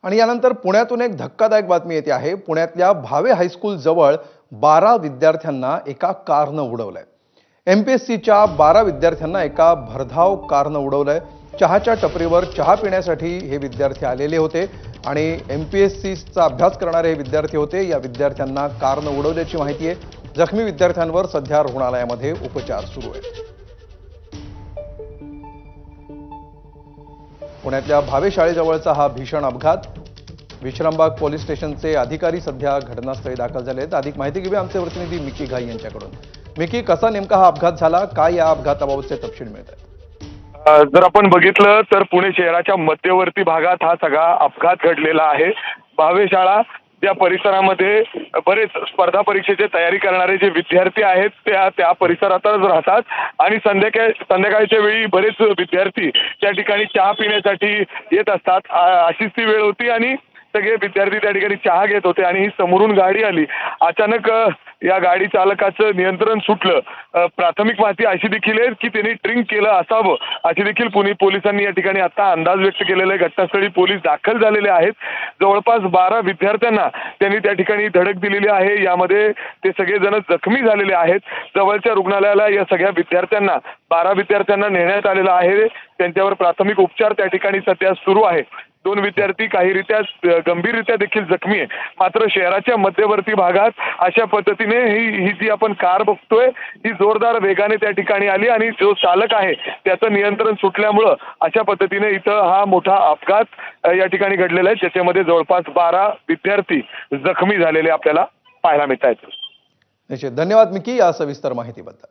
आणि यानंतर पुण्यातून एक धक्कादायक बातमी येते आहे। पुण्यातल्या भावे हायस्कूल जवळ 12 विद्यार्थ्यांना एका कारनं उडवलंय। एमपीएससीच्या 12 विद्यार्थ्यांना एका भरधाव कारनं उडवलंय। चहाच्या टपरीवर चहा पिण्यासाठी हे विद्यार्थी आलेले होते आणि एमपीएससीचा अभ्यास करणारे हे विद्यार्थी होते। या विद्यार्थ्यांना कारनं उडवल्याची माहिती आहे। जखमी विद्यार्थ्यांवर सध्या रुग्णालयामध्ये उपचार सुरू आहेत। पुण्यातल्या भावे शाळेजवळचा हा भीषण अपघात। विश्रामबाग पोलीस स्टेशनचे अधिकारी सध्या घटनास्थळी दाखल झाले आहेत। अधिक माहिती घेऊया आमचे प्रतिनिधी मिकी घाई यांच्याकडून। मिकी, कसा नेमका हा अपघात झाला, काय या अपघाताबाबतचे तपशील मिळतात? जर आपण बघितलं तर पुणे शहराच्या मध्यवर्ती भागात हा सगळा अपघात घडलेला आहे। भावे शाळा त्या परिसरामध्ये बरेच स्पर्धा परीक्षेची तयारी करणारे जे विद्यार्थी आहेत त्या परिसरातच राहतात आणि संध्याकाळच्या वेळी बरेच विद्यार्थी त्या ठिकाणी चहा पिण्यासाठी येत असतात। अशीच ती वेळ होती आणि सगळे विद्यार्थी त्या ठिकाणी चहा घेत होते आणि ही समोरून गाडी आली। अचानक या गाडी चालकाचं नियंत्रण सुटलं। प्राथमिक माहिती अशी देखील आहे की त्यांनी ड्रिंक केलं असावं अशी देखील पुणे पोलिसांनी या ठिकाणी आता अंदाज व्यक्त केलेला आहे। घटनास्थळी पोलीस दाखल झालेले आहेत। जवळपास 12 विद्यार्थ्यांना त्यांनी त्या ठिकाणी धडक दिलेली आहे। यामध्ये ते सगळेजण जखमी झालेले आहेत। जवळच्या रुग्णालयाला या सगळ्या विद्यार्थ्यांना 12 विद्यार्थ्यांना नेण्यात आलेलं आहे। त्यांच्यावर प्राथमिक उपचार त्या ठिकाणी सध्या सुरू आहे। 2 विद्यार्थी काहीरित्या गंभीररित्या देखील जखमी आहे। मात्र शहराच्या मध्यवर्ती भागात अशा पद्धतीने ही जी आपण कार बघतोय ही जोरदार वेगाने त्या ठिकाणी आली आणि जो चालक आहे त्याचं नियंत्रण सुटल्यामुळं अशा पद्धतीने इथं हा मोठा अपघात या ठिकाणी घडलेला आहे, ज्याच्यामध्ये जवळपास 12 विद्यार्थी जखमी झालेले आपल्याला पाहायला मिळत आहेत। निश्चित, धन्यवाद मिकी या सविस्तर माहितीबद्दल।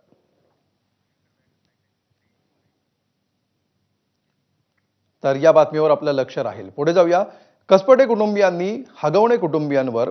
तर या बातमीवर आपलं लक्ष राहील। पुढे जाऊया। कसपटे कुटुंबियांनी हगवणे कुटुंबियांवर